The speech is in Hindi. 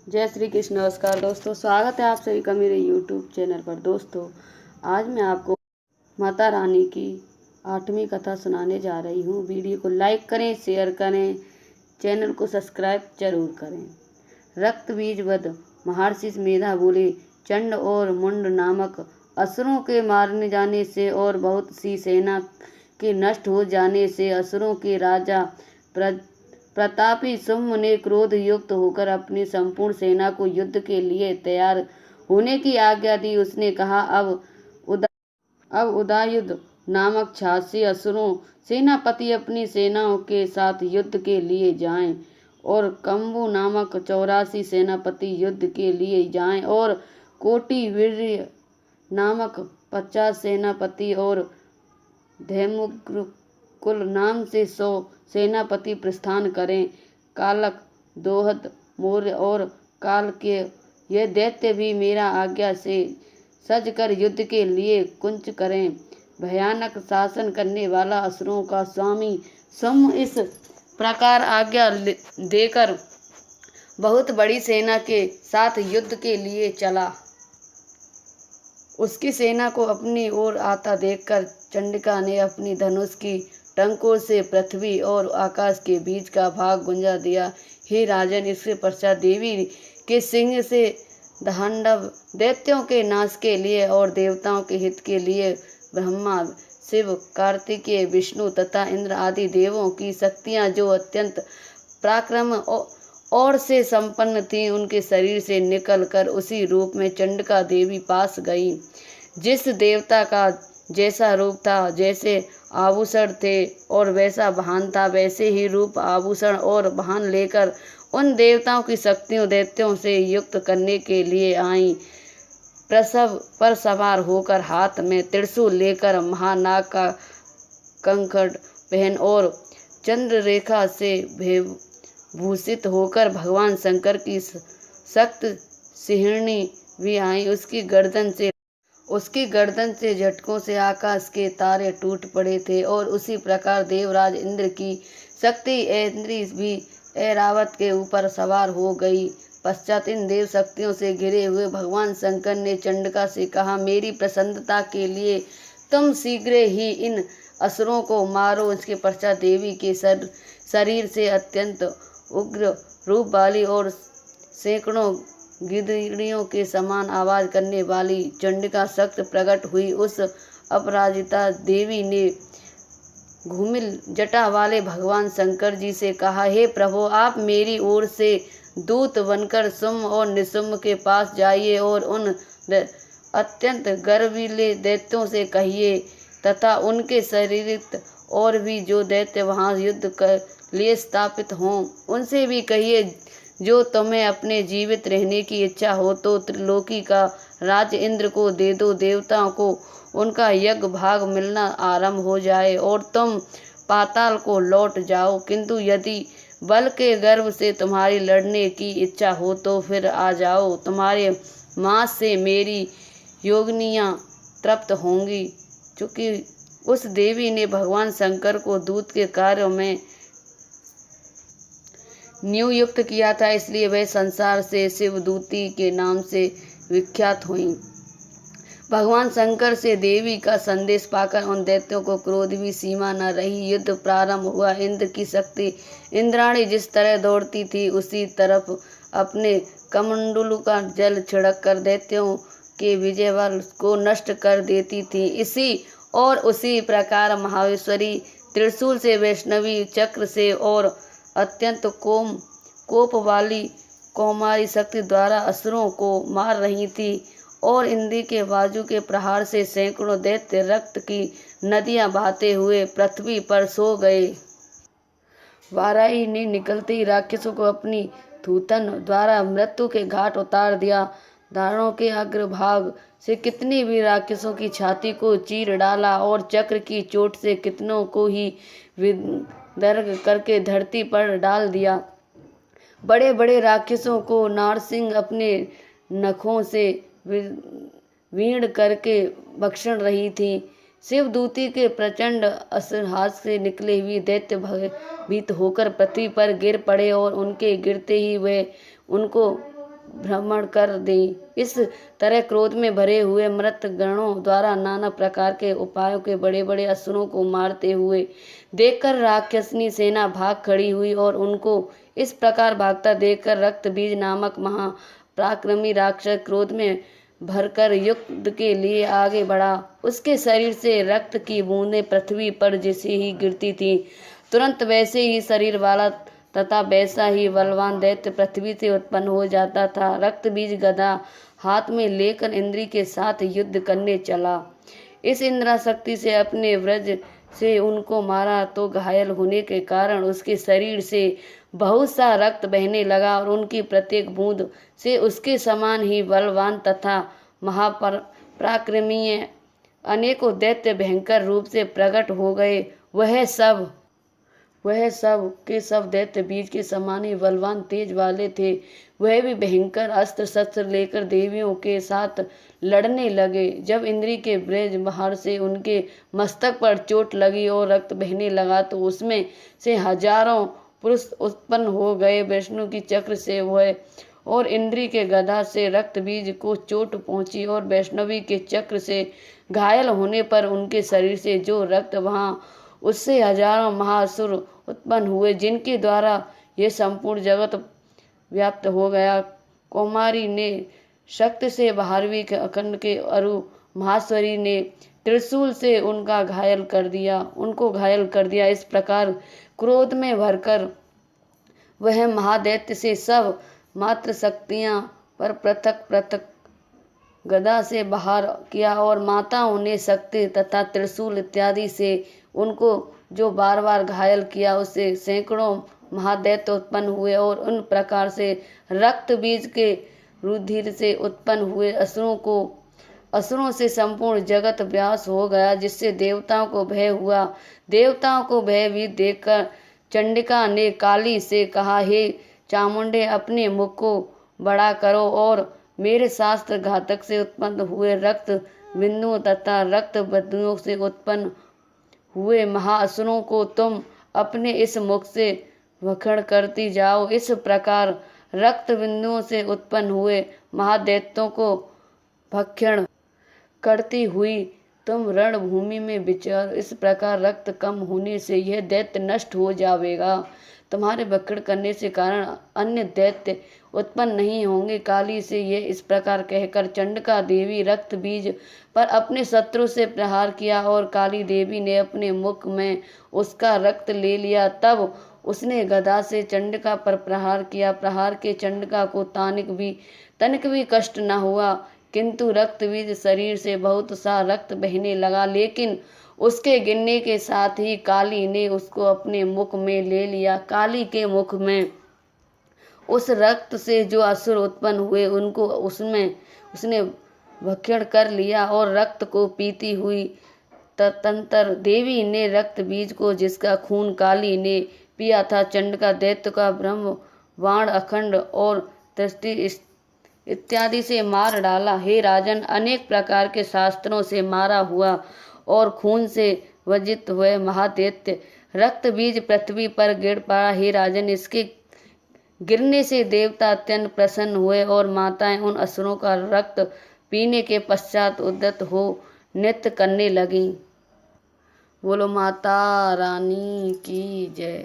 जय श्री कृष्ण। नमस्कार दोस्तों, स्वागत है आप सभी का मेरे YouTube चैनल पर। दोस्तों, आज मैं आपको माता रानी की 8वीं कथा सुनाने जा रही हूँ। वीडियो को लाइक करें, शेयर करें, चैनल को सब्सक्राइब जरूर करें। रक्त बीज वध। महर्षि मेधा बोले, चंड और मुंड नामक असुरों के मारने जाने से और बहुत सी सेना के नष्ट हो जाने से असुरों के राजा प्रतापी शुंभ ने क्रोध युक्त होकर अपनी संपूर्ण सेना को युद्ध के लिए तैयार होने की आज्ञा दी। उसने कहा, अब उदयुद्ध नामक 86 असुरों सेनापति अपनी सेनाओं के साथ युद्ध के लिए जाएं, और कंबु नामक 84 सेनापति युद्ध के लिए जाएं, और कोटि वीर्य नामक 50 सेनापति और धैमुग्र नाम से 100 सेनापति प्रस्थान करें। कालक, दोहद, मौर्य और काल के ये दैत्य भी मेरा आज्ञा से सजकर युद्ध के लिए कुंच करें। भयानक शासन करने वाला असुरों का स्वामी शुंभ इस प्रकार आज्ञा देकर बहुत बड़ी सेना के साथ युद्ध के लिए चला। उसकी सेना को अपनी ओर आता देखकर चंडिका ने अपनी धनुष की टंकों से पृथ्वी और आकाश के बीच का भाग गुंजा दिया। हे राजन, इसके पश्चात देवी के सिंह से दानव दैत्यों के नाश के लिए और देवताओं के हित के लिए ब्रह्मा, शिव, कार्तिकेय, विष्णु तथा इंद्र आदि देवों की शक्तियां जो अत्यंत पराक्रम और से संपन्न थी, उनके शरीर से निकलकर उसी रूप में चंडिका देवी पास गई। जिस देवता का जैसा रूप था, जैसे आभूषण थे और वैसा वाहन था, वैसे ही रूप, आभूषण और वाहन लेकर उन देवताओं की शक्तियों दैत्यों से युक्त करने के लिए आई। प्रसव पर सवार होकर हाथ में त्रिशूल लेकर महानाग का कंकड़ पहन और चंद्र रेखा से भूषित होकर भगवान शंकर की सख्त सिंहनी भी आई। उसकी गर्दन से झटकों से आकाश के तारे टूट पड़े थे, और उसी प्रकार देवराज इंद्र की शक्ति ऐन्द्री भी ऐरावत के ऊपर सवार हो गई। पश्चात इन देव शक्तियों से घिरे हुए भगवान शंकर ने चंडिका से कहा, मेरी प्रसन्नता के लिए तुम शीघ्र ही इन असुरों को मारो। इसके पश्चात देवी के शरीर से अत्यंत उग्र रूप वाली और सैकड़ों गिदड़ियों के समान आवाज करने वाली चंडिका सख्त प्रकट हुई। उस अपराजिता देवी ने घूमिल जटा वाले भगवान शंकर जी से कहा, हे प्रभु, आप मेरी ओर से दूत बनकर शुंभ और निशुंभ के पास जाइए और उन अत्यंत गर्वीले दैत्यों से कहिए तथा उनके शरीरित और भी जो दैत्य वहां युद्ध कर लिए स्थापित हों, उनसे भी कहिए, जो तुम्हें अपने जीवित रहने की इच्छा हो तो त्रिलोकी का राज्य इंद्र को दे दो। देवताओं को उनका यज्ञ भाग मिलना आरंभ हो जाए और तुम पाताल को लौट जाओ। किंतु यदि बल के गर्व से तुम्हारी लड़ने की इच्छा हो तो फिर आ जाओ। तुम्हारे मांस से मेरी योगिनियां तृप्त होंगी। चूंकि उस देवी ने भगवान शंकर को दूत के कार्य में नियुक्त किया था, इसलिए वह संसार से शिवदूती के नाम से विख्यात हुई। भगवान शंकर से देवी का संदेश पाकर उन दैत्यों को क्रोध भी सीमा न रही। युद्ध प्रारंभ हुआ। इंद्र की शक्ति इंद्राणी जिस तरह दौड़ती थी, उसी तरफ अपने कमंडलू का जल छिड़क कर दैत्यों के विजय बल को नष्ट कर देती थी। उसी प्रकार महावेश्वरी त्रिशूल से, वैष्णवी चक्र से और अत्यंत कोप वाली कौमारी शक्ति द्वारा असुरों को मार रही थी, और इंद्र के बाजू के प्रहार से सैकड़ों दैत्य रक्त की नदियां बहाते हुए पृथ्वी पर सो गए। वाराही ने निकलते ही राक्षसों को अपनी थूथन द्वारा मृत्यु के घाट उतार दिया। दानवों के अग्रभाग से कितने भी राक्षसों की छाती को चीर डाला और चक्र की चोट से कितनों को ही विदर्ग करके धरती पर डाल दिया। बड़े बड़े राक्षसों को नारसिंह अपने नखों से वीण करके भक्षण रही थी। शिवदूती के प्रचंड असुरहास से निकले हुए दैत्य भयभीत होकर पृथ्वी पर गिर पड़े और उनके गिरते ही वे उनको भ्रमण कर दें। इस तरह क्रोध में भरे हुए मृत गणों द्वारा नाना प्रकार के उपायों के बड़े बड़े असुरों को मारते हुए देखकर राक्षसनी सेना भाग खड़ी हुई और उनको इस प्रकार भागता देखकर रक्तबीज नामक महापराक्रमी राक्षस क्रोध में भरकर युद्ध के लिए आगे बढ़ा। उसके शरीर से रक्त की बूंदें पृथ्वी पर जैसे ही गिरती थी, तुरंत वैसे ही शरीर वाला तथा वैसा ही बलवान दैत्य पृथ्वी से उत्पन्न हो जाता था। रक्तबीज गदा हाथ में लेकर इंद्री के साथ युद्ध करने चला। इस इंद्राशक्ति से अपने व्रज से उनको मारा तो घायल होने के कारण उसके शरीर से बहुत सा रक्त बहने लगा और उनकी प्रत्येक बूंद से उसके समान ही बलवान तथा महापराक्रमी अनेकों दैत्य भयंकर रूप से प्रकट हो गए। वह सब के सब दैत्य बीज के समान ही बलवान तेज वाले थे। वह भी भयंकर अस्त्र शस्त्र लेकर देवियों के साथ लड़ने लगे। जब इंद्री के ब्रज बाहर से उनके मस्तक पर चोट लगी और रक्त बहने लगा तो उसमें से हजारों पुरुष उत्पन्न हो गए। विष्णु की चक्र से वह और इंद्री के गदा से रक्त बीज को चोट पहुंची और वैष्णवी के चक्र से घायल होने पर उनके शरीर से जो रक्त वहाँ उससे हजारों महासुर उत्पन्न हुए, जिनके द्वारा यह संपूर्ण जगत व्याप्त हो गया। कौमारी ने शक्ति से बाहरवी के अखंड के अरु महाश्वरी ने त्रिशूल से उनको घायल कर दिया। इस प्रकार क्रोध में भरकर वह महादैत्य से सब मात्र शक्तियां पर पृथक पृथक गदा से बाहर किया और माताओं ने शक्ति तथा त्रिशूल इत्यादि से उनको जो बार बार घायल किया, उससे सैकड़ों महादैत्य उत्पन्न हुए और उन प्रकार से रक्त बीज के रुधिर से उत्पन्न हुए असुरों से संपूर्ण जगत व्यास हो गया, जिससे देवताओं को भय हुआ। देवताओं को भयभीत देखकर चंडिका ने काली से कहा, हे चामुंडे, अपने मुख को बड़ा करो और मेरे शास्त्र घातक से उत्पन्न हुए रक्त बिंदुओं तथा रक्त बद्दुओं से उत्पन्न हुए महाअसुरों को तुम अपने इस मुख से भक्षण करती जाओ। इस प्रकार रक्त बिंदुओं से उत्पन्न हुए महादैत्यों को भक्षण करती हुई तुम रणभूमि में विचर। इस प्रकार रक्त कम होने से यह दैत्य नष्ट हो जाएगा। तुम्हारे भक्षण करने से कारण अन्य दैत्य उत्पन्न नहीं होंगे। काली से यह इस प्रकार कहकर चंडिका देवी रक्त बीज पर अपने शत्रु से प्रहार किया और काली देवी ने अपने मुख में उसका रक्त ले लिया। तब उसने गदा से चंडिका पर प्रहार किया। प्रहार के चंडिका को तनिक भी कष्ट न हुआ, किंतु रक्त बीज शरीर से बहुत सा रक्त बहने लगा। लेकिन उसके गिरने के साथ ही काली ने उसको अपने मुख में ले लिया। काली के मुख में उस रक्त से जो असुर उत्पन्न हुए उनको उसने भक्षण कर लिया और रक्त को पीती हुई तदंतर देवी ने रक्त बीज को, जिसका खून काली ने पिया था, चंडिका दैत्य का ब्रह्म बाण अखंड और दृष्टि इत्यादि से मार डाला। हे राजन, अनेक प्रकार के शास्त्रों से मारा हुआ और खून से वजित हुए महादैत्य रक्त बीज पृथ्वी पर गिर पड़ा। हे राजन, इसके गिरने से देवता अत्यंत प्रसन्न हुए और माताएं उन असुरों का रक्त पीने के पश्चात उद्यत हो नृत्य करने लगीं। बोलो माता रानी की जय।